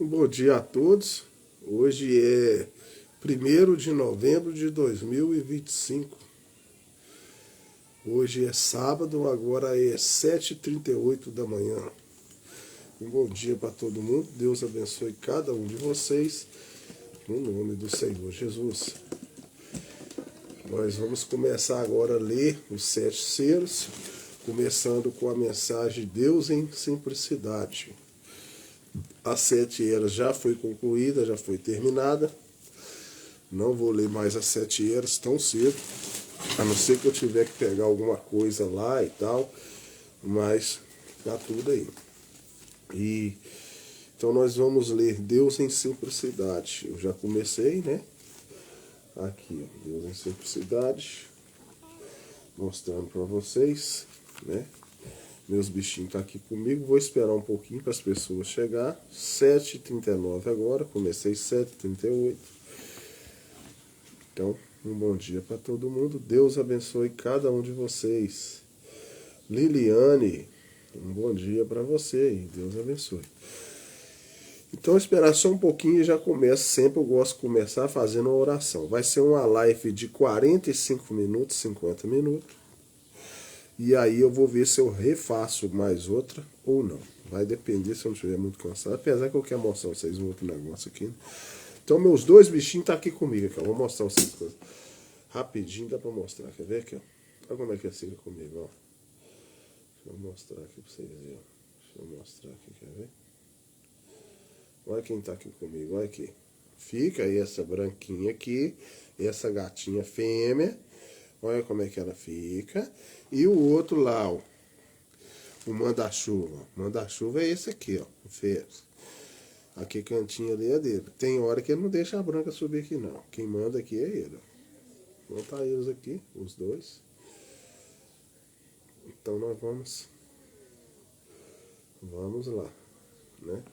Um bom dia a todos. Hoje é 1º de novembro de 2025. Hoje é sábado, agora é 7h38 da manhã. Um bom dia para todo mundo. Deus abençoe cada um de vocês. No nome do Senhor Jesus. Nós vamos começar agora a ler os 7 selos, começando com a mensagem Deus em Simplicidade. As 7 eras já foi concluída, já foi terminada. Não vou ler mais as 7 eras tão cedo, a não ser que eu tiver que pegar alguma coisa lá e tal, mas tá tudo aí. Então nós vamos ler Deus em Simplicidade. Eu já comecei, né? Aqui, ó, Deus em Simplicidade, mostrando para vocês, né? Meus bichinhos estão aqui comigo. Vou esperar um pouquinho para as pessoas chegar. 7h39 agora. Comecei 7h38. Então, um bom dia para todo mundo. Deus abençoe cada um de vocês. Liliane, um bom dia para você e Deus abençoe. Então, esperar só um pouquinho e já começo. Sempre eu gosto de começar fazendo uma oração. Vai ser uma live de 45 minutos, 50 minutos. E aí eu vou ver se eu refaço mais outra ou não. Vai depender se eu não estiver muito cansado. Apesar que eu quero mostrar pra vocês um outro negócio aqui. Né? Então meus 2 bichinhos estão aqui comigo. Aqui, ó. Vou mostrar pra vocês coisas. Rapidinho dá pra mostrar. Quer ver aqui? Ó? Olha como é que é assim comigo. Ó. Deixa eu mostrar aqui pra vocês verem. Deixa eu mostrar aqui. Quer ver? Olha quem tá aqui comigo. Olha aqui. Fica aí essa branquinha aqui. Essa gatinha fêmea. Olha como é que ela fica. E o outro lá, ó, o manda-chuva. O manda-chuva é esse aqui, ó, o Fez. Aqui cantinho ali é dele. Tem hora que ele não deixa a branca subir aqui, não. Quem manda aqui é ele, ó. Vou botar eles aqui, os dois. Então nós vamos lá, né?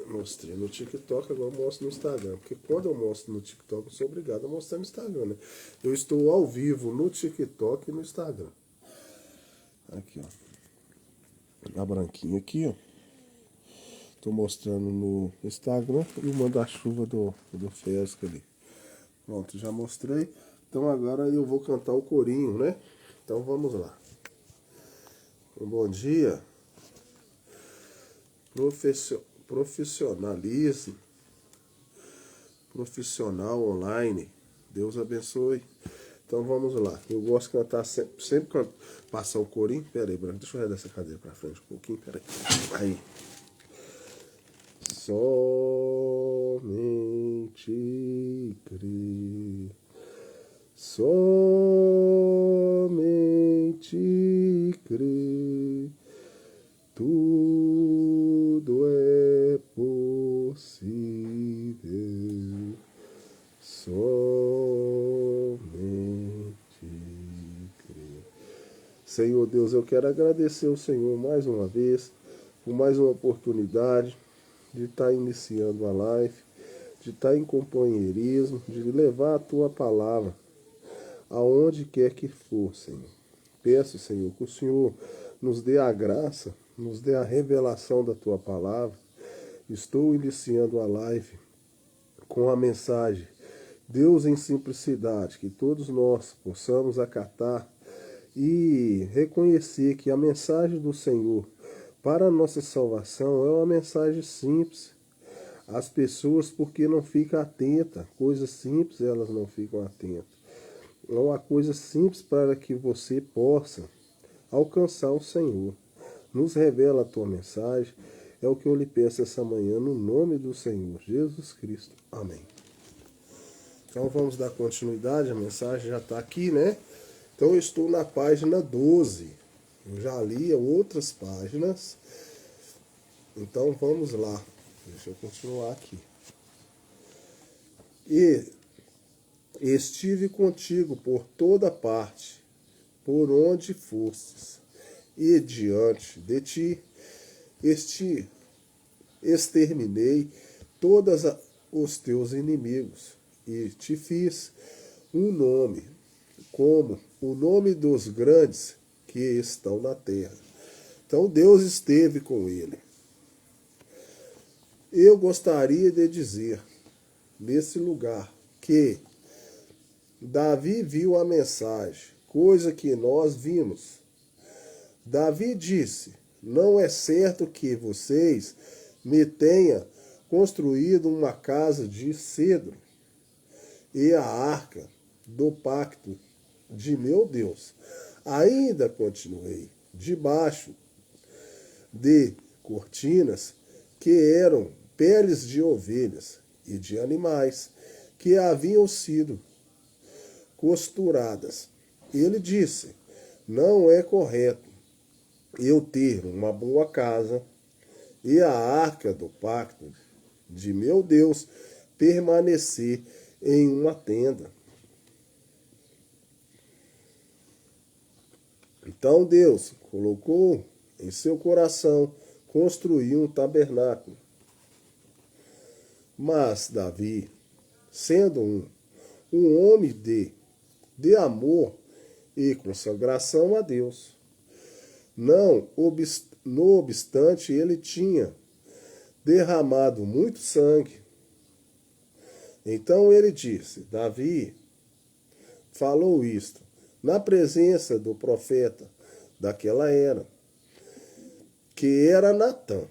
Mostrei no TikTok, agora eu mostro no Instagram. Porque quando eu mostro no TikTok, eu sou obrigado a mostrar no Instagram, né? Eu estou ao vivo no TikTok e no Instagram. Aqui, ó. A branquinha aqui, ó. Tô mostrando no Instagram e o manda-chuva do Fesca ali. Pronto, já mostrei. Então agora eu vou cantar o corinho, né? Então vamos lá. Um bom dia. Profissionalismo, profissional online, Deus abençoe. Então vamos lá, eu gosto de cantar sempre passar o corinho. Pera aí, Branco, deixa eu arredar essa cadeira pra frente um pouquinho, pera aí. Somente crer, somente crer, tudo é possível, somente crer. Senhor Deus, eu quero agradecer ao Senhor mais uma vez, por mais uma oportunidade de estar iniciando a live, de estar em companheirismo, de levar a Tua palavra aonde quer que for, Senhor. Peço, Senhor, que o Senhor nos dê a graça, nos dê a revelação da Tua palavra. Estou iniciando a live com a mensagem Deus em Simplicidade, que todos nós possamos acatar e reconhecer que a mensagem do Senhor para a nossa salvação é uma mensagem simples. As pessoas, porque não ficam atentas, coisas simples elas não ficam atentas. É uma coisa simples para que você possa alcançar o Senhor. Nos revela a tua mensagem. É o que eu lhe peço essa manhã, no nome do Senhor Jesus Cristo. Amém. Então vamos dar continuidade, a mensagem já está aqui, né? Então eu estou na página 12. Eu já li outras páginas. Então vamos lá. Deixa eu continuar aqui. E estive contigo por toda parte, por onde fostes, e diante de ti exterminei todos os teus inimigos, e te fiz um nome, como o nome dos grandes que estão na terra. Então Deus esteve com ele. Eu gostaria de dizer, nesse lugar, que Davi viu a mensagem, coisa que nós vimos. Davi disse: não é certo que vocês me tenham construído uma casa de cedro e a arca do pacto de meu Deus. Ainda continuei debaixo de cortinas que eram peles de ovelhas e de animais que haviam sido costuradas. Ele disse: não é correto eu ter uma boa casa e a arca do pacto de meu Deus permanecer em uma tenda. Então Deus colocou em seu coração construir um tabernáculo. Mas Davi, sendo um homem de amor e consagração a Deus, no obstante, ele tinha derramado muito sangue. Então ele disse: Davi falou isto na presença do profeta daquela era, que era Natã.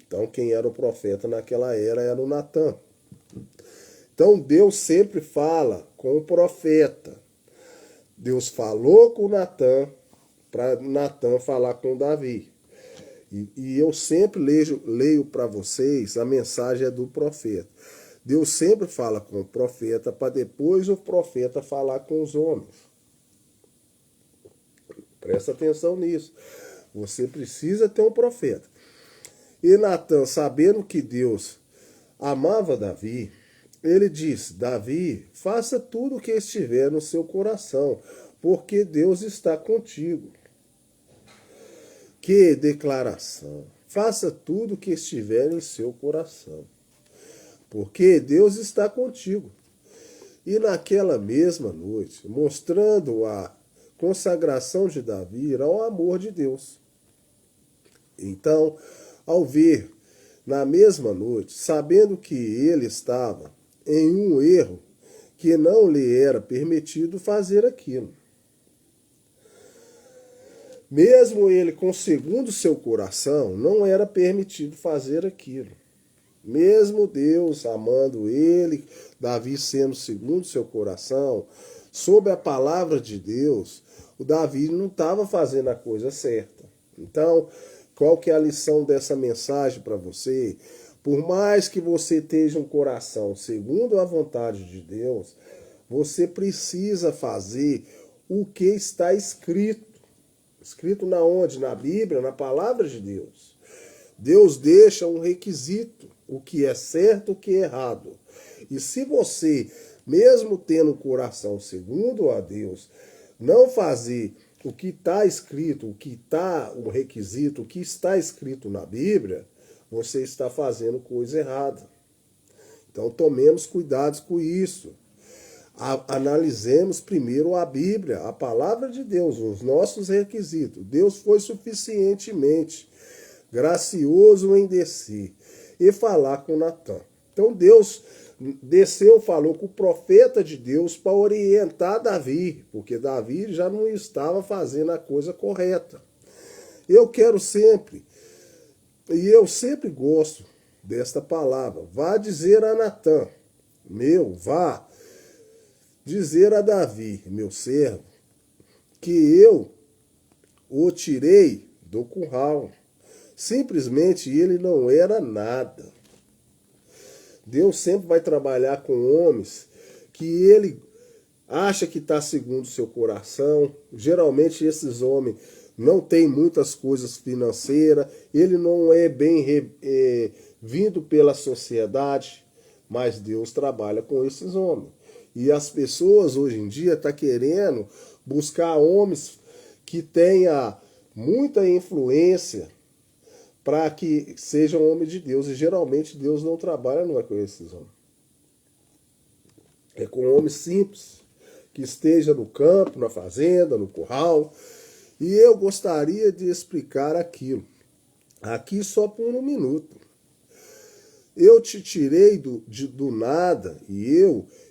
Então quem era o profeta naquela era o Natã. Então Deus sempre fala com o profeta. Deus falou com Natã para Natã falar com Davi. E eu sempre leio para vocês a mensagem do profeta. Deus sempre fala com o profeta para depois o profeta falar com os homens. Presta atenção nisso. Você precisa ter um profeta. E Natã, sabendo que Deus amava Davi, ele disse: Davi, faça tudo o que estiver no seu coração, porque Deus está contigo. Que declaração! Faça tudo o que estiver em seu coração, porque Deus está contigo. E naquela mesma noite, mostrando a consagração de Davi ao amor de Deus. Então, ao ver na mesma noite, sabendo que ele estava em um erro, que não lhe era permitido fazer aquilo. Mesmo ele com segundo seu coração, não era permitido fazer aquilo. Mesmo Deus amando ele, Davi sendo segundo seu coração, sob a palavra de Deus, o Davi não estava fazendo a coisa certa. Então, qual que é a lição dessa mensagem para você? Por mais que você tenha um coração segundo a vontade de Deus, você precisa fazer o que está escrito. Escrito na onde? Na Bíblia, na palavra de Deus. Deus deixa um requisito, o que é certo, o que é errado. E se você, mesmo tendo um coração segundo a Deus, não fazer o que está escrito, o requisito, o que está escrito na Bíblia, você está fazendo coisa errada. Então tomemos cuidado com isso. Analisemos primeiro a Bíblia, a palavra de Deus, os nossos requisitos. Deus foi suficientemente gracioso em descer e falar com Natã. Então Deus desceu, falou com o profeta de Deus para orientar Davi, porque Davi já não estava fazendo a coisa correta. Eu sempre gosto desta palavra. Vá dizer a Natã, vá dizer a Davi, meu servo, que eu o tirei do curral. Simplesmente ele não era nada. Deus sempre vai trabalhar com homens que ele acha que está segundo o seu coração. Geralmente esses homens não têm muitas coisas financeiras, ele não é bem vindo pela sociedade, mas Deus trabalha com esses homens. E as pessoas hoje em dia estão querendo buscar homens que tenham muita influência para que sejam homens de Deus. E geralmente Deus não trabalha com esses homens. É com homens simples, que esteja no campo, na fazenda, no curral. E eu gostaria de explicar aquilo. Aqui só por um minuto. Eu te tirei do nada e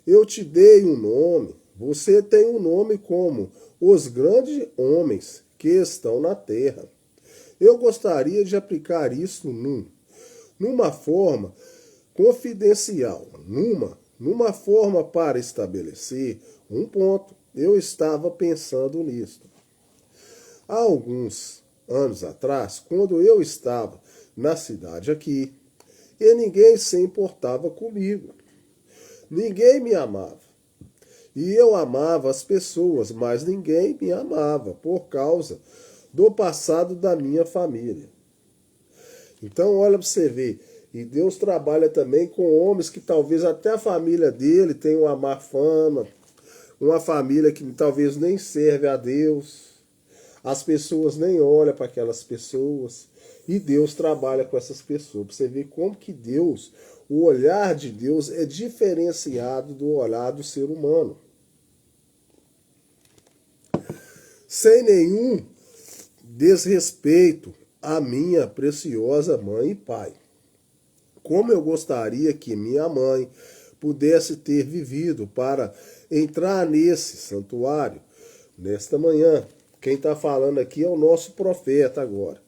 eu te dei um nome. Você tem um nome como os grandes homens que estão na terra. Eu gostaria de aplicar isso numa forma confidencial, numa forma para estabelecer um ponto. Eu estava pensando nisso. Há alguns anos atrás, quando eu estava na cidade aqui, e ninguém se importava comigo. Ninguém me amava. E eu amava as pessoas, mas ninguém me amava por causa do passado da minha família. Então, olha para você ver. E Deus trabalha também com homens que talvez até a família dele tenha uma má fama, uma família que talvez nem serve a Deus. As pessoas nem olham para aquelas pessoas. E Deus trabalha com essas pessoas. Para você ver como que Deus, o olhar de Deus é diferenciado do olhar do ser humano. Sem nenhum desrespeito à minha preciosa mãe e pai. Como eu gostaria que minha mãe pudesse ter vivido para entrar nesse santuário nesta manhã. Quem está falando aqui é o nosso profeta agora.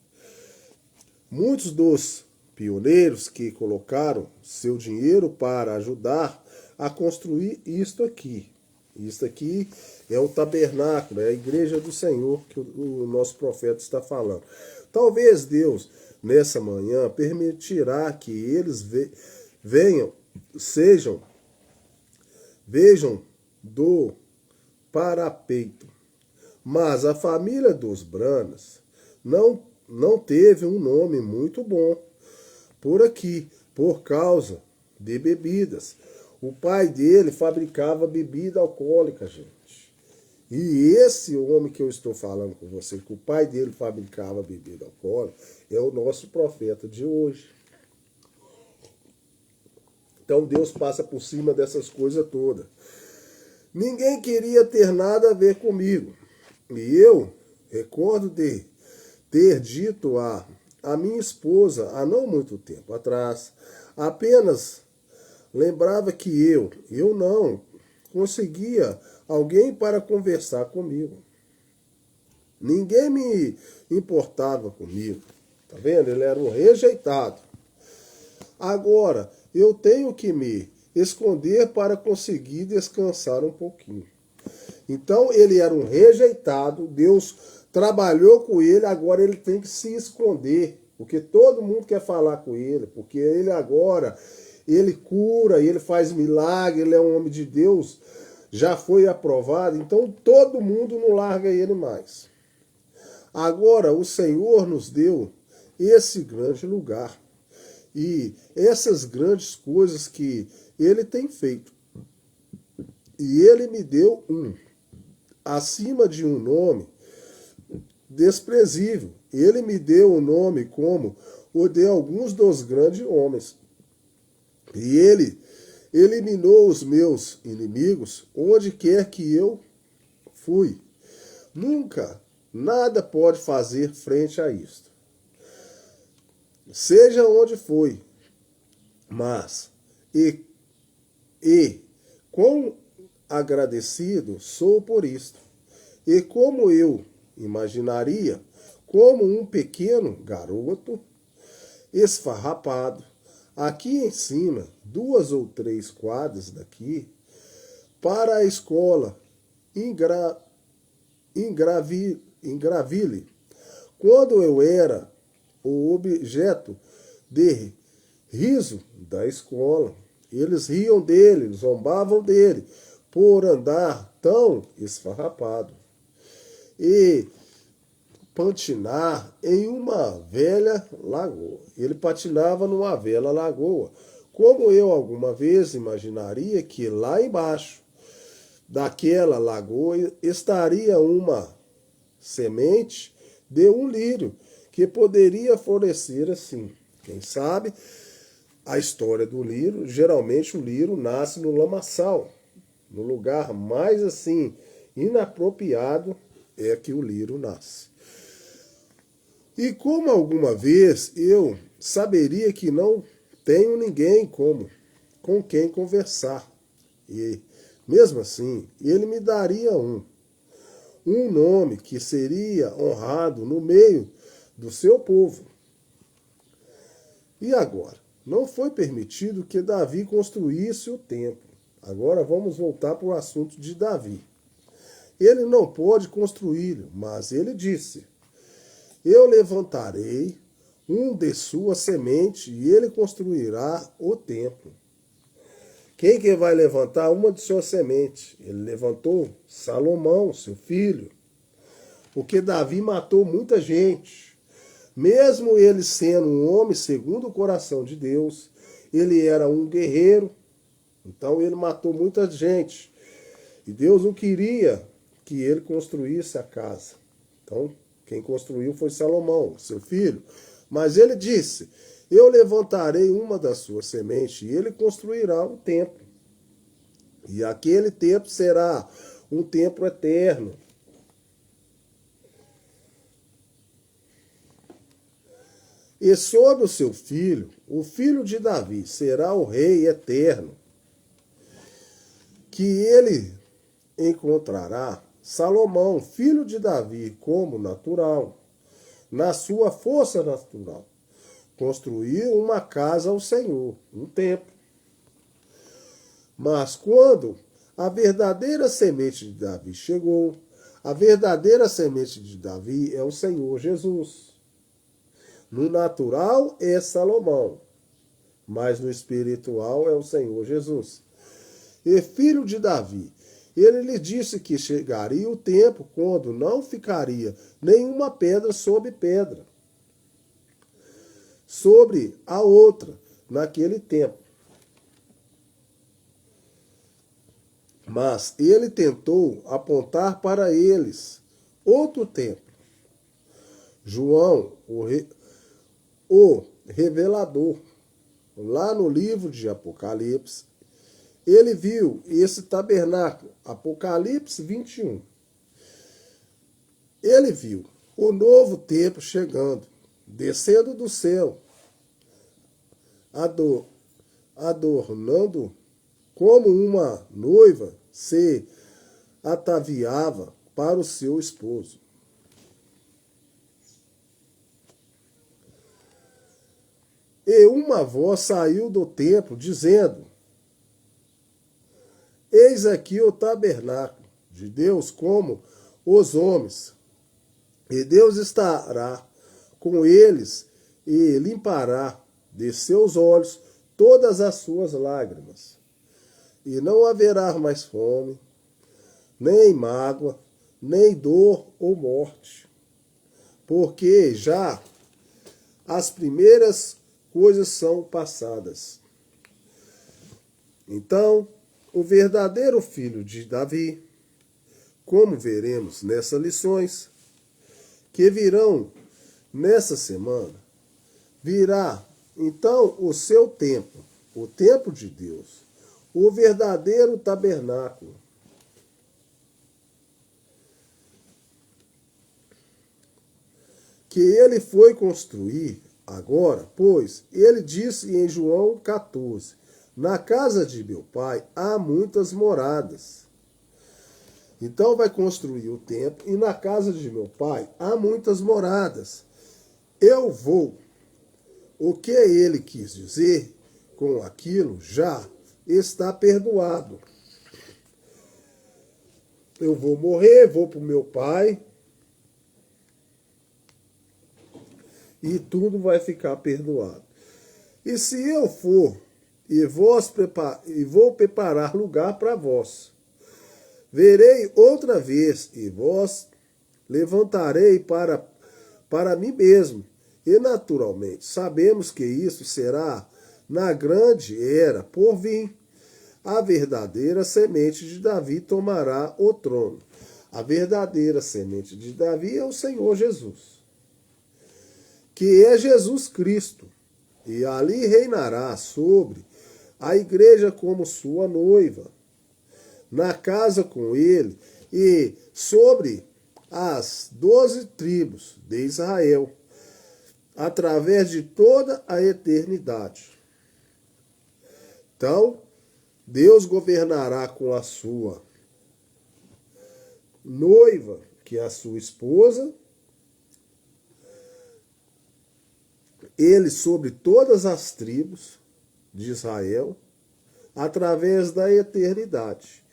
Muitos dos pioneiros que colocaram seu dinheiro para ajudar a construir isto aqui. Isto aqui é o tabernáculo, é a igreja do Senhor que o nosso profeta está falando. Talvez Deus, nessa manhã, permitirá que eles vejam do parapeito. Mas a família dos Branas não teve um nome muito bom por aqui, por causa de bebidas. O pai dele fabricava bebida alcoólica, gente. E esse homem que eu estou falando com você, que o pai dele fabricava bebida alcoólica, é o nosso profeta de hoje. Então Deus passa por cima dessas coisas todas. Ninguém queria ter nada a ver comigo. E eu recordo de ter dito a minha esposa há não muito tempo atrás, apenas lembrava que eu não conseguia alguém para conversar comigo. Ninguém me importava comigo. Tá vendo? Ele era um rejeitado. Agora, eu tenho que me esconder para conseguir descansar um pouquinho. Então, ele era um rejeitado, Deus trabalhou com ele, agora ele tem que se esconder, porque todo mundo quer falar com ele, porque ele agora, ele cura, ele faz milagre, ele é um homem de Deus, já foi aprovado, então todo mundo não larga ele mais. Agora, o Senhor nos deu esse grande lugar e essas grandes coisas que ele tem feito. E ele me deu acima de um nome desprezível. Ele me deu um nome como o de alguns dos grandes homens. E ele eliminou os meus inimigos onde quer que eu fui. Nunca, nada pode fazer frente a isto. Seja onde foi. Mas, quão agradecido sou por isto. E como eu imaginaria, como um pequeno garoto esfarrapado, aqui em cima, 2 ou 3 quadras daqui, para a escola em Graville, quando eu era o objeto de riso da escola. Eles riam dele, zombavam dele, por andar tão esfarrapado. E patinar em uma velha lagoa. Ele patinava numa velha lagoa. Como eu alguma vez imaginaria que lá embaixo daquela lagoa estaria uma semente de um lírio que poderia florescer assim. Quem sabe a história do lírio, geralmente o lírio nasce no lamaçal, no lugar mais assim inapropriado é que o lírio nasce. E como alguma vez eu saberia que não tenho ninguém com quem conversar. E, mesmo assim, ele me daria um nome que seria honrado no meio do seu povo. E agora? Não foi permitido que Davi construísse o templo. Agora vamos voltar para o assunto de Davi. Ele não pode construí-lo, mas ele disse: eu levantarei um de sua semente e ele construirá o templo. Quem que vai levantar uma de sua semente? Ele levantou Salomão, seu filho. Porque Davi matou muita gente. Mesmo ele sendo um homem segundo o coração de Deus, ele era um guerreiro. Então ele matou muita gente. E Deus não queria que ele construísse a casa. Então quem construiu foi Salomão, seu filho. Mas ele disse: eu levantarei uma das suas sementes e ele construirá um templo. E aquele templo será um templo eterno. E sobre o seu filho, o filho de Davi, será o rei eterno, que ele encontrará Salomão, filho de Davi, como natural, na sua força natural, construiu uma casa ao Senhor, um templo. Mas quando a verdadeira semente de Davi chegou, a verdadeira semente de Davi é o Senhor Jesus. No natural é Salomão, mas no espiritual é o Senhor Jesus. E filho de Davi, ele lhe disse que chegaria o tempo quando não ficaria nenhuma pedra sobre a outra naquele tempo. Mas ele tentou apontar para eles outro templo. João, o revelador, lá no livro de Apocalipse, ele viu esse tabernáculo, Apocalipse 21. Ele viu o novo templo chegando, descendo do céu, adornando como uma noiva se ataviava para o seu esposo. E uma voz saiu do templo, dizendo: eis aqui o tabernáculo de Deus como os homens, e Deus estará com eles e limpará de seus olhos todas as suas lágrimas. E não haverá mais fome, nem mágoa, nem dor ou morte, porque já as primeiras coisas são passadas. Então, o verdadeiro filho de Davi, como veremos nessas lições que virão nessa semana, virá então o seu templo, o templo de Deus, o verdadeiro tabernáculo. Que ele foi construir agora, pois ele disse em João 14, na casa de meu pai há muitas moradas. Então vai construir o templo e na casa de meu pai há muitas moradas. Eu vou. O que ele quis dizer com aquilo já está perdoado. Eu vou morrer, vou para o meu pai e tudo vai ficar perdoado. E se eu for e vou preparar lugar para vós, verei outra vez e vós levantarei para mim mesmo. E naturalmente sabemos que isso será na grande era por vir. A verdadeira semente de Davi tomará o trono. A verdadeira semente de Davi é o Senhor Jesus, que é Jesus Cristo, e ali reinará sobre a igreja como sua noiva, na casa com ele e sobre as 12 tribos de Israel, através de toda a eternidade. Então, Deus governará com a sua noiva, que é a sua esposa, ele sobre todas as tribos de Israel, através da eternidade.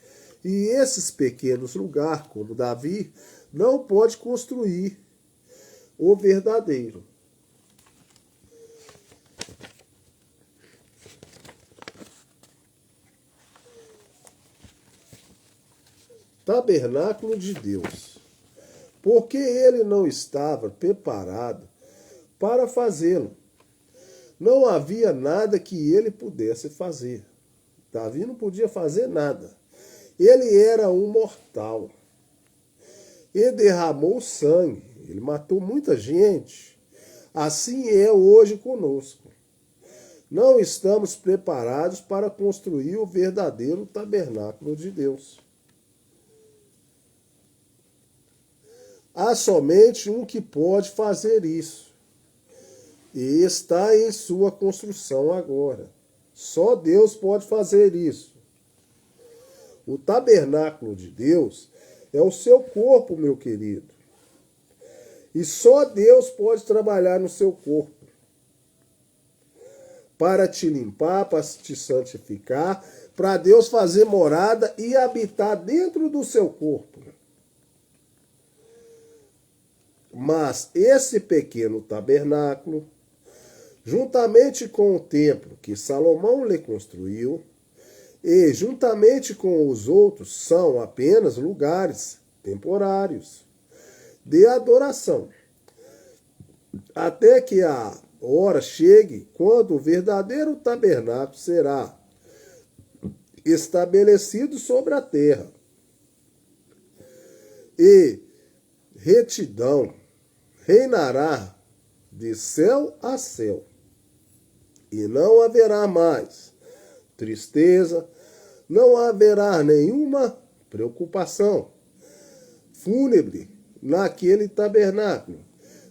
E esses pequenos lugares, como Davi, não pode construir o verdadeiro. Tabernáculo de Deus. Porque ele não estava preparado para fazê-lo. Não havia nada que ele pudesse fazer. Davi não podia fazer nada. Ele era um mortal. Ele derramou sangue. Ele matou muita gente. Assim é hoje conosco. Não estamos preparados para construir o verdadeiro tabernáculo de Deus. Há somente um que pode fazer isso. E está em sua construção agora. Só Deus pode fazer isso. O tabernáculo de Deus é o seu corpo, meu querido. E só Deus pode trabalhar no seu corpo. Para te limpar, para te santificar, para Deus fazer morada e habitar dentro do seu corpo. Mas esse pequeno tabernáculo, juntamente com o templo que Salomão lhe construiu, e juntamente com os outros, são apenas lugares temporários de adoração, até que a hora chegue quando o verdadeiro tabernáculo será estabelecido sobre a terra. E retidão reinará de céu a céu, e não haverá mais tristeza, não haverá nenhuma preocupação fúnebre naquele tabernáculo,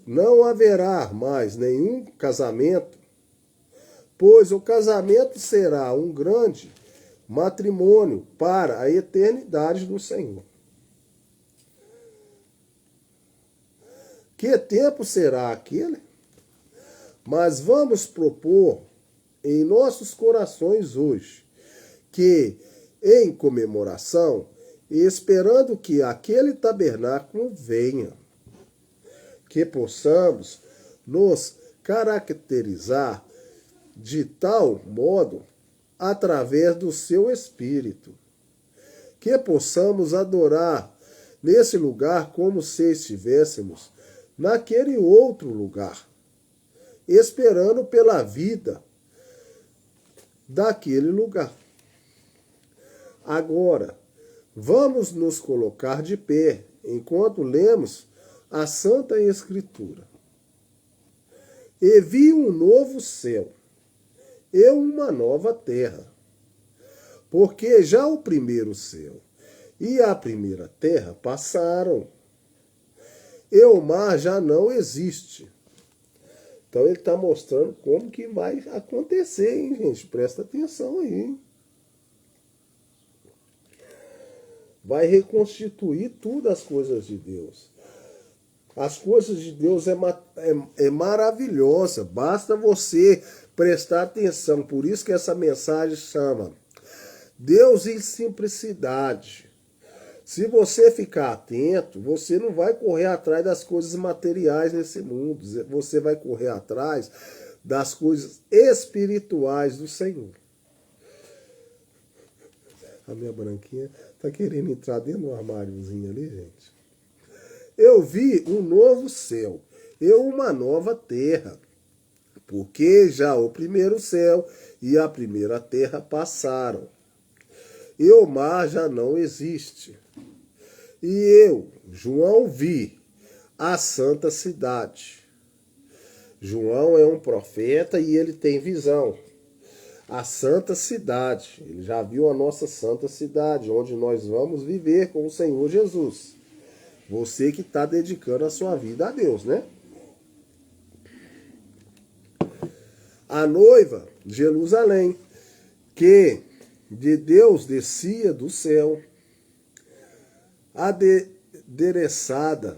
não haverá mais nenhum casamento, pois o casamento será um grande matrimônio para a eternidade do Senhor. Que tempo será aquele? Mas vamos propor em nossos corações hoje que, em comemoração, esperando que aquele tabernáculo venha, que possamos nos caracterizar de tal modo através do seu Espírito, que possamos adorar nesse lugar como se estivéssemos naquele outro lugar, esperando pela vida daquele lugar. Agora, vamos nos colocar de pé enquanto lemos a Santa Escritura. E vi um novo céu e uma nova terra, porque já o primeiro céu e a primeira terra passaram, e o mar já não existe. Então ele está mostrando como que vai acontecer, hein, gente? Presta atenção aí, hein? Vai reconstituir tudo as coisas de Deus. As coisas de Deus é maravilhosa. Basta você prestar atenção. Por isso que essa mensagem chama Deus em simplicidade. Se você ficar atento, você não vai correr atrás das coisas materiais nesse mundo. Você vai correr atrás das coisas espirituais do Senhor. A minha branquinha tá querendo entrar dentro do armáriozinho ali, gente. Eu vi um novo céu e uma nova terra, porque já o primeiro céu e a primeira terra passaram, e o mar já não existe. E eu, João, vi a santa cidade. João é um profeta e ele tem visão. A santa cidade, ele já viu a nossa santa cidade, onde nós vamos viver com o Senhor Jesus. Você que está dedicando a sua vida a Deus, né? A noiva, Jerusalém, que de Deus descia do céu, adereçada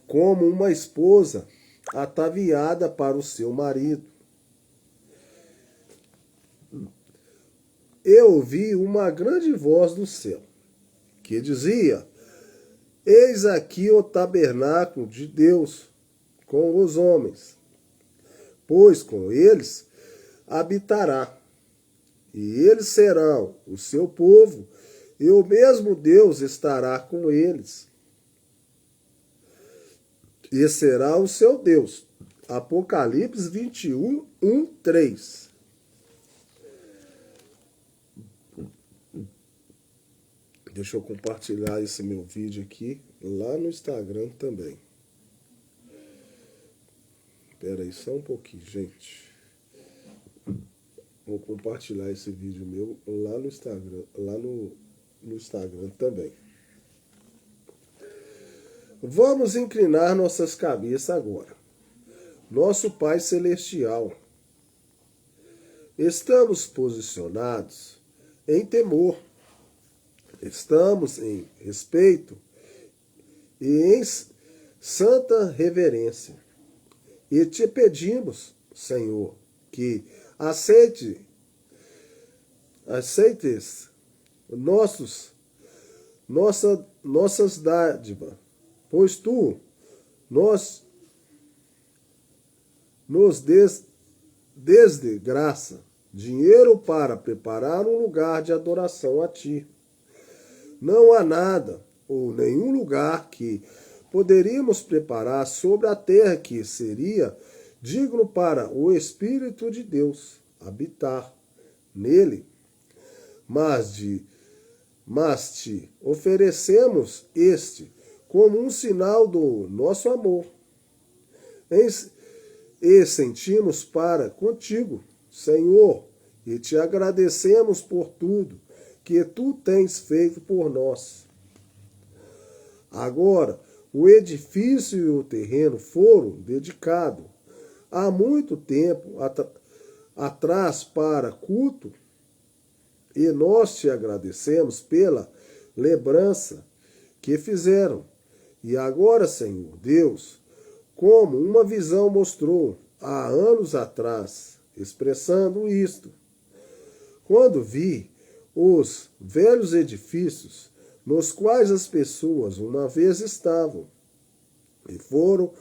como uma esposa ataviada para o seu marido. Eu ouvi uma grande voz do céu, que dizia: Eis aqui o tabernáculo de Deus com os homens, pois com eles habitará, e eles serão o seu povo, e o mesmo Deus estará com eles, e será o seu Deus. Apocalipse 21, 1, 3. Deixa eu compartilhar esse meu vídeo aqui lá no Instagram também. Espera aí só um pouquinho, gente. Vou compartilhar esse vídeo meu lá no Instagram, no Instagram também. Vamos inclinar nossas cabeças agora. Nosso Pai Celestial, estamos posicionados em temor, estamos em respeito e em santa reverência. E te pedimos, Senhor, que aceites nossas dádivas, pois tu nos desde graça, dinheiro para preparar um lugar de adoração a ti. Não há nada ou nenhum lugar que poderíamos preparar sobre a terra que seria digno para o Espírito de Deus habitar nele, mas te oferecemos este como um sinal do nosso amor. E sentimos para contigo, Senhor, e te agradecemos por tudo que tu tens feito por nós. Agora, o edifício e o terreno foram dedicados há muito tempo atrás para culto, e nós te agradecemos pela lembrança que fizeram. E agora, Senhor Deus, como uma visão mostrou há anos atrás, expressando isto. Quando vi os velhos edifícios nos quais as pessoas uma vez estavam, e foram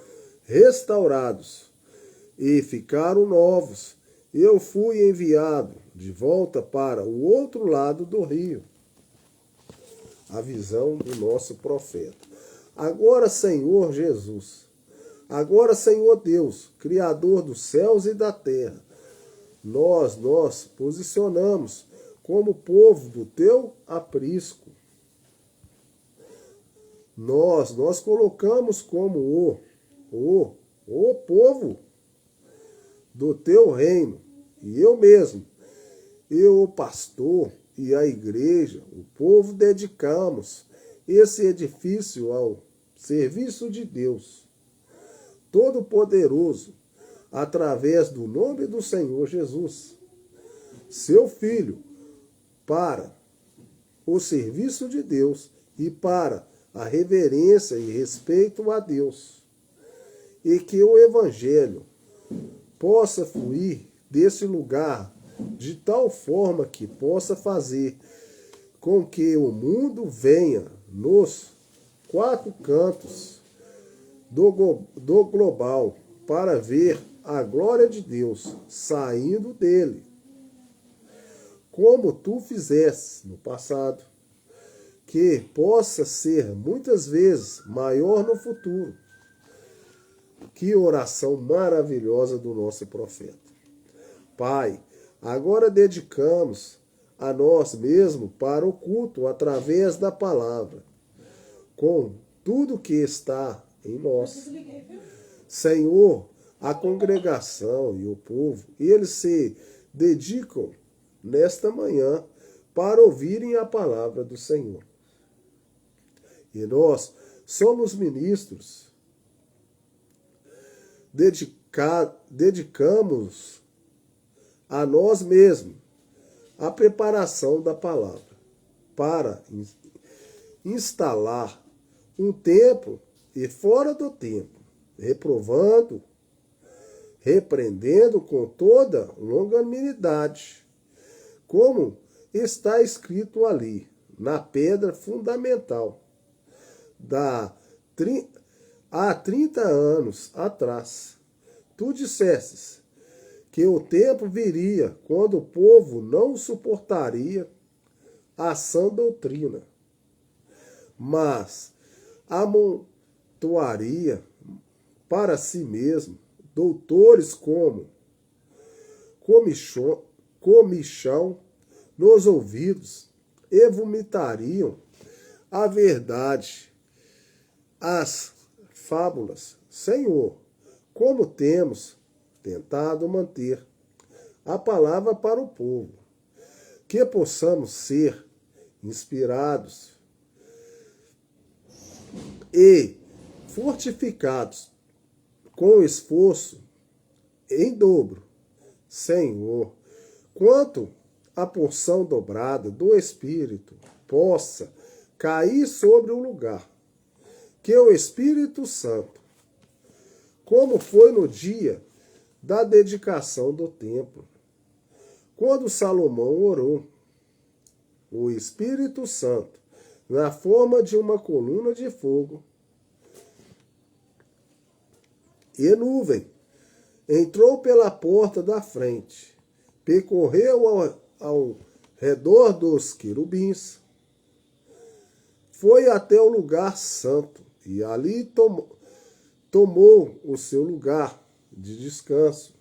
restaurados, e ficaram novos, eu fui enviado de volta para o outro lado do rio. A visão do nosso profeta. Agora, Senhor Jesus, agora, Senhor Deus, Criador dos céus e da terra, nós posicionamos como povo do teu aprisco. Nós colocamos como o povo do teu reino, e eu mesmo, o pastor e a igreja, o povo, dedicamos esse edifício ao serviço de Deus Todo-Poderoso, através do nome do Senhor Jesus, seu Filho, para o serviço de Deus e para a reverência e respeito a Deus. E que o Evangelho possa fluir desse lugar de tal forma que possa fazer com que o mundo venha nos quatro cantos do global para ver a glória de Deus saindo dele, como tu fizeste no passado, que possa ser muitas vezes maior no futuro. Que oração maravilhosa do nosso profeta. Pai, agora dedicamos a nós mesmos para o culto através da palavra, com tudo que está em nós. Senhor, a congregação e o povo, eles se dedicam nesta manhã para ouvirem a palavra do Senhor. E nós somos ministros, dedicamos a nós mesmos a preparação da palavra para instalar um templo e fora do templo, reprovando, repreendendo com toda longanimidade, como está escrito ali, na pedra fundamental, há 30 anos atrás. Tu dissestes que o tempo viria quando o povo não suportaria a sã doutrina, mas amontoaria para si mesmo doutores como comichão nos ouvidos e vomitariam a verdade, as fábulas. Senhor, como temos tentado manter a palavra para o povo, que possamos ser inspirados e fortificados com esforço em dobro. Senhor, quanto a porção dobrada do Espírito possa cair sobre o lugar, que o Espírito Santo, como foi no dia da dedicação do templo, quando Salomão orou, o Espírito Santo, na forma de uma coluna de fogo e nuvem, entrou pela porta da frente, percorreu ao redor dos querubins, foi até o lugar santo e ali tomou o seu lugar de descanso.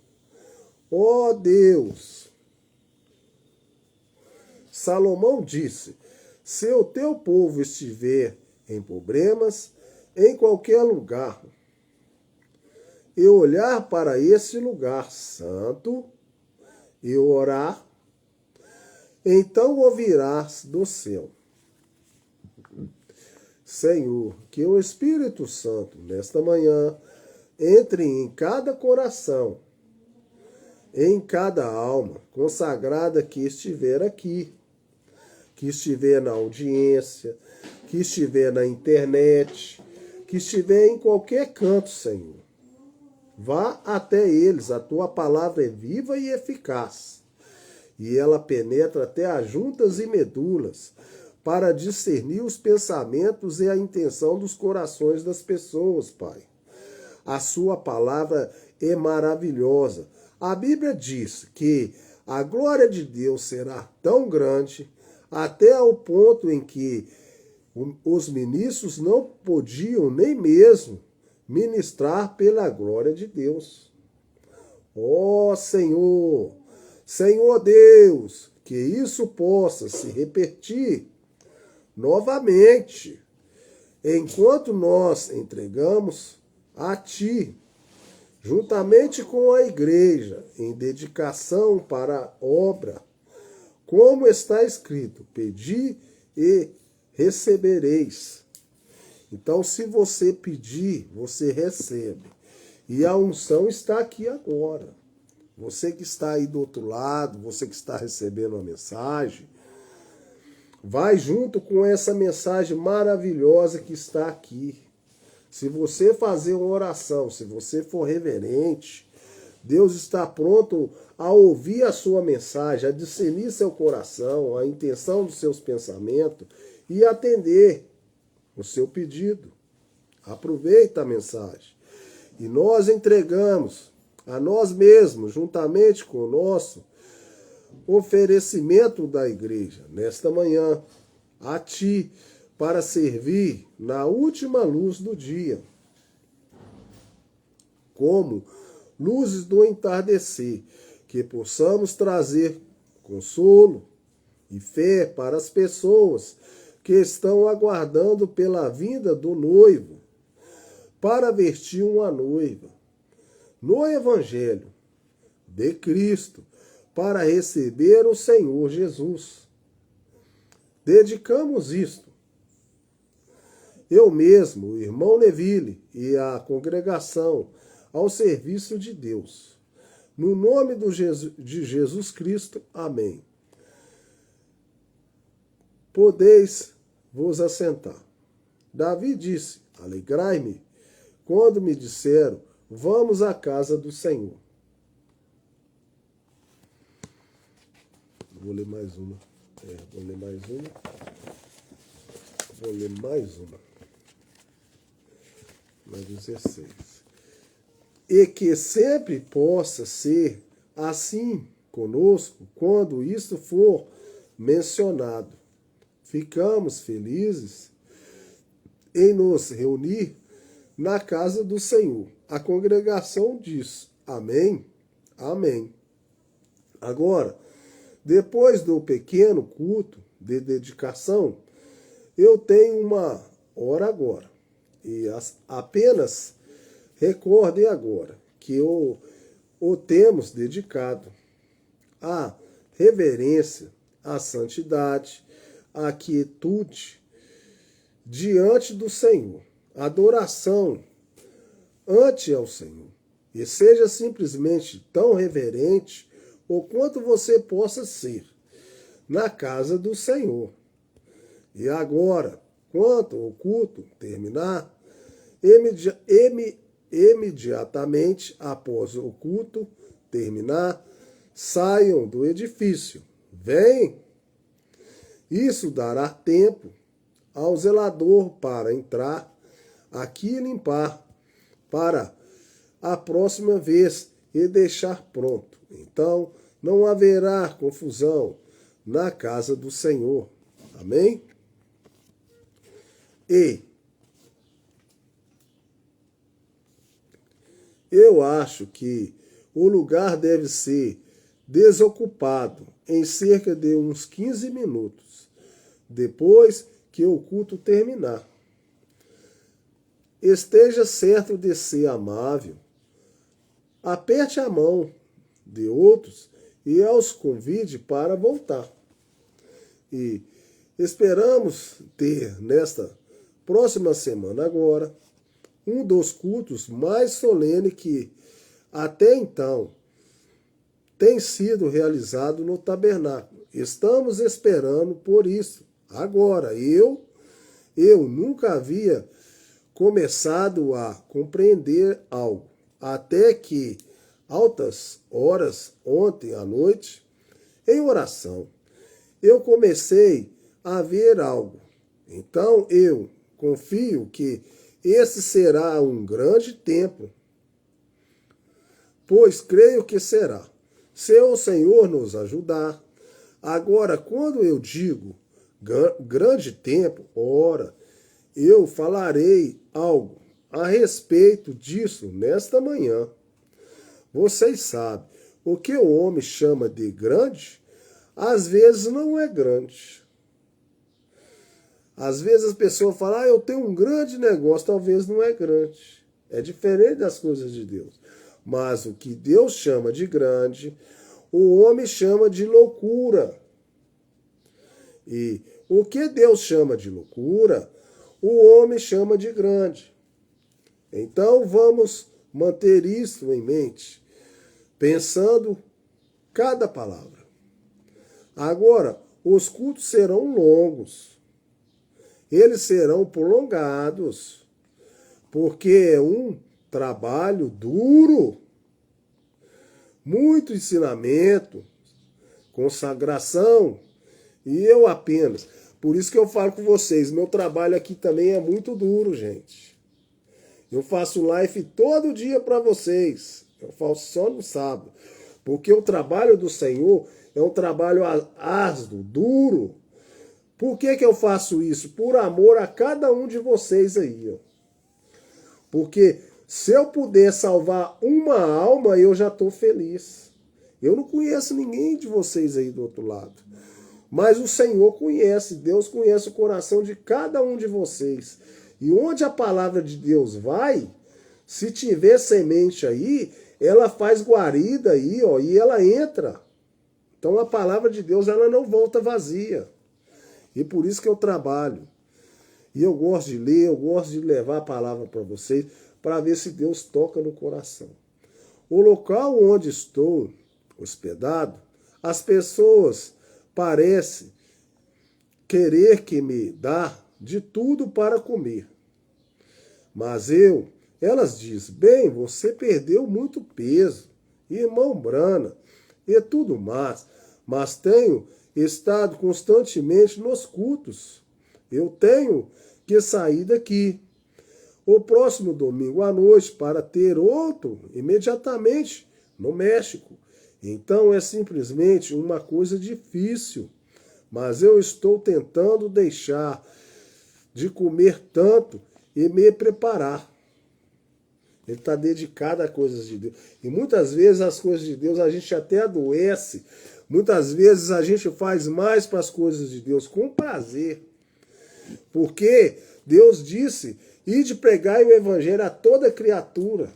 Ó Deus! Salomão disse: se o teu povo estiver em problemas, em qualquer lugar, e olhar para esse lugar santo e orar, então ouvirás do céu. Senhor, que o Espírito Santo, nesta manhã, entre em cada coração, em cada alma consagrada que estiver aqui, que estiver na audiência, que estiver na internet, que estiver em qualquer canto, Senhor. Vá até eles, a tua palavra é viva e eficaz, e ela penetra até as juntas e medulas, para discernir os pensamentos e a intenção dos corações das pessoas, Pai. A sua palavra é maravilhosa. A Bíblia diz que a glória de Deus será tão grande, até ao ponto em que os ministros não podiam nem mesmo ministrar pela glória de Deus. Ó Senhor, Senhor Deus, que isso possa se repetir novamente, enquanto nós entregamos a Ti, juntamente com a igreja, em dedicação para a obra, como está escrito, pedi e recebereis. Então, se você pedir, você recebe. E a unção está aqui agora. Você que está aí do outro lado, você que está recebendo a mensagem, vai junto com essa mensagem maravilhosa que está aqui. Se você fazer uma oração, se você for reverente, Deus está pronto a ouvir a sua mensagem, a discernir seu coração, a intenção dos seus pensamentos e atender o seu pedido. Aproveita a mensagem. E nós entregamos a nós mesmos, juntamente com o nosso oferecimento da igreja, nesta manhã, a Ti, para servir na última luz do dia, como luzes do entardecer, que possamos trazer consolo e fé para as pessoas que estão aguardando pela vinda do noivo, para vestir uma noiva no Evangelho de Cristo, para receber o Senhor Jesus. Dedicamos isto, eu mesmo, o irmão Neville e a congregação, ao serviço de Deus. No nome de Jesus Cristo, amém. podeis vos assentar. Davi disse: alegrai-me quando me disseram, vamos à casa do Senhor. Vou ler mais uma. Vou ler mais uma. Na 16. E que sempre possa ser assim conosco quando isto for mencionado. Ficamos felizes em nos reunir na casa do Senhor. A congregação diz: amém, amém. Agora, depois do pequeno culto de dedicação, eu tenho uma hora agora. E apenas recordem agora que o temos dedicado à reverência, à santidade, à quietude diante do Senhor, adoração ante ao Senhor. E seja simplesmente tão reverente o quanto você possa ser na casa do Senhor. E agora, quando o culto terminar, imediatamente após o culto terminar, saiam do edifício. Vem! Isso dará tempo ao zelador para entrar aqui e limpar para a próxima vez e deixar pronto. Então, não haverá confusão na casa do Senhor. Amém? E eu acho que o lugar deve ser desocupado em cerca de uns 15 minutos, depois que o culto terminar. Esteja certo de ser amável, aperte a mão de outros e os convide para voltar. E esperamos ter nesta próxima semana agora um dos cultos mais solenes que até então tem sido realizado no tabernáculo. Estamos esperando por isso. Agora, eu nunca havia começado a compreender algo, até que, altas horas ontem à noite, em oração, eu comecei a ver algo. Então, eu confio que esse será um grande tempo, pois creio que será. Se o Senhor nos ajudar. Agora, quando eu digo grande tempo, ora, eu falarei algo a respeito disso nesta manhã. Vocês sabem, o que o homem chama de grande, às vezes não é grande. Às vezes as pessoas falam, eu tenho um grande negócio, talvez não é grande. É diferente das coisas de Deus. Mas o que Deus chama de grande, o homem chama de loucura. E o que Deus chama de loucura, o homem chama de grande. Então vamos manter isso em mente, pensando cada palavra. Agora, os cultos serão longos. Eles serão prolongados, porque é um trabalho duro, muito ensinamento, consagração, e eu apenas. Por isso que eu falo com vocês, meu trabalho aqui também é muito duro, gente. Eu faço live todo dia para vocês, eu faço só no sábado, porque o trabalho do Senhor é um trabalho árduo, duro. Por que eu faço isso? Por amor a cada um de vocês aí, ó. Porque se eu puder salvar uma alma, eu já estou feliz. Eu não conheço ninguém de vocês aí do outro lado. Mas o Senhor conhece, Deus conhece o coração de cada um de vocês. E onde a palavra de Deus vai, se tiver semente aí, ela faz guarida aí, ó, e ela entra. Então a palavra de Deus, ela não volta vazia. E por isso que eu trabalho. E eu gosto de ler, eu gosto de levar a palavra para vocês, para ver se Deus toca no coração. O local onde estou hospedado, as pessoas parecem querer que me dá de tudo para comer. Mas elas dizem, bem, você perdeu muito peso, irmão Brana, e tudo mais, mas tenho estado constantemente nos cultos. Eu tenho que sair daqui o próximo domingo à noite para ter outro imediatamente no México. Então é simplesmente uma coisa difícil, mas eu estou tentando deixar de comer tanto e me preparar. Ele está dedicado a coisas de Deus. E muitas vezes as coisas de Deus a gente até adoece. Muitas vezes a gente faz mais para as coisas de Deus com prazer. Porque Deus disse, ide pregai o evangelho a toda criatura.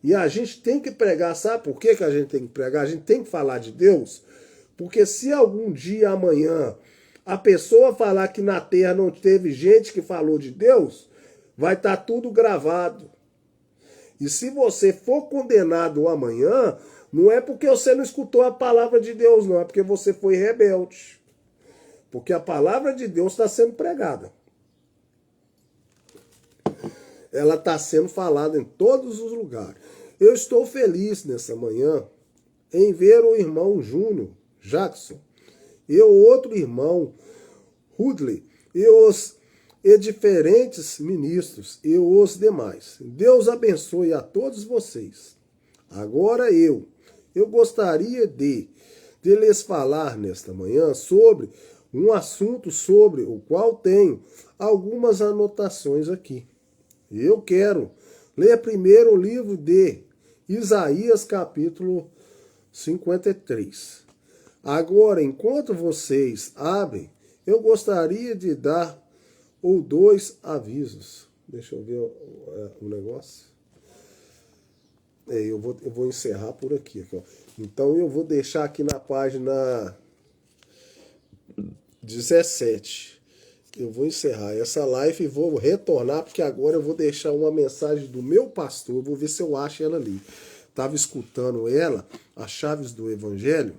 E a gente tem que pregar, sabe por que a gente tem que pregar? A gente tem que falar de Deus. Porque se algum dia, amanhã, a pessoa falar que na terra não teve gente que falou de Deus, vai estar tudo gravado. E se você for condenado amanhã, não é porque você não escutou a palavra de Deus, não. É porque você foi rebelde. Porque a palavra de Deus está sendo pregada. Ela está sendo falada em todos os lugares. Eu estou feliz nessa manhã em ver o irmão Júnior Jackson e o outro irmão Rudley e diferentes ministros e os demais. Deus abençoe a todos vocês. Agora eu gostaria de lhes falar nesta manhã sobre um assunto sobre o qual tenho algumas anotações aqui. Eu quero ler primeiro o livro de Isaías, capítulo 53. Agora, enquanto vocês abrem, eu gostaria de dar dois avisos. Deixa eu ver o negócio. Eu vou encerrar por aqui. Ó. Então, eu vou deixar aqui na página 17. Eu vou encerrar essa live e vou retornar, porque agora eu vou deixar uma mensagem do meu pastor. Vou ver se eu acho ela ali. Estava escutando ela, as chaves do Evangelho.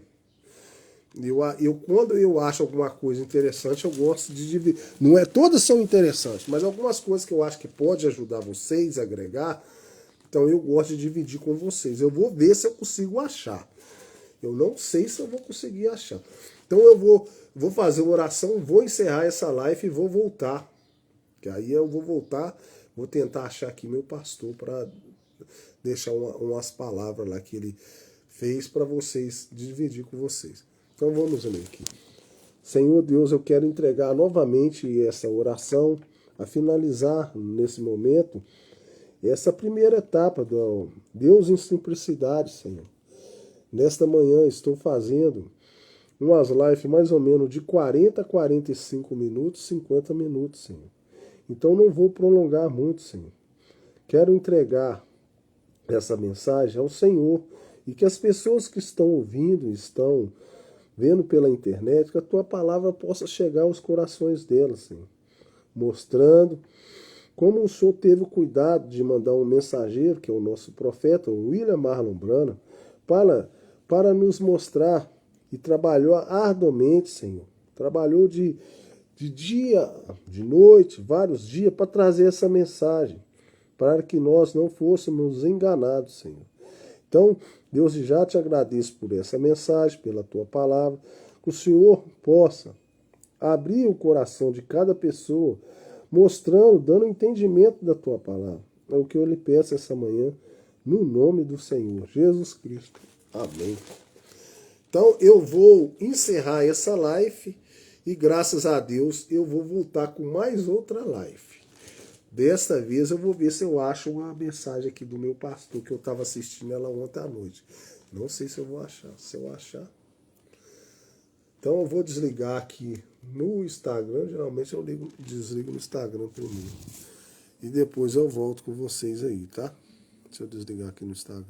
Quando eu acho alguma coisa interessante, eu gosto de dividir. Não é, todas são interessantes, mas algumas coisas que eu acho que pode ajudar vocês a agregar, então eu gosto de dividir com vocês. Eu vou ver se eu consigo achar. Eu não sei se eu vou conseguir achar. Então eu vou fazer uma oração, vou encerrar essa live e vou voltar. Que aí eu vou voltar, vou tentar achar aqui meu pastor para deixar umas palavras lá que ele fez para vocês, dividir com vocês. Então vamos ler aqui. Senhor Deus, eu quero entregar novamente essa oração, a finalizar nesse momento, essa primeira etapa do Deus em simplicidade, Senhor. Nesta manhã estou fazendo umas lives mais ou menos de 40 a 45 minutos, 50 minutos, Senhor. Então não vou prolongar muito, Senhor. Quero entregar essa mensagem ao Senhor e que as pessoas que estão ouvindo, estão vendo pela internet, que a tua palavra possa chegar aos corações delas, Senhor. Mostrando como o Senhor teve o cuidado de mandar um mensageiro, que é o nosso profeta, o William Marlon Branham, para nos mostrar e trabalhou arduamente, Senhor. Trabalhou de dia, de noite, vários dias, para trazer essa mensagem, para que nós não fôssemos enganados, Senhor. Então, Deus, já te agradeço por essa mensagem, pela tua palavra, que o Senhor possa abrir o coração de cada pessoa, mostrando, dando entendimento da tua palavra. É o que eu lhe peço essa manhã, no nome do Senhor Jesus Cristo. Amém. Então, eu vou encerrar essa live e, graças a Deus, eu vou voltar com mais outra live. Desta vez eu vou ver se eu acho uma mensagem aqui do meu pastor, que eu estava assistindo ela ontem à noite. Não sei se eu vou achar. Se eu achar. Então eu vou desligar aqui no Instagram. Geralmente eu desligo no Instagram primeiro. E depois eu volto com vocês aí, tá? Deixa eu desligar aqui no Instagram.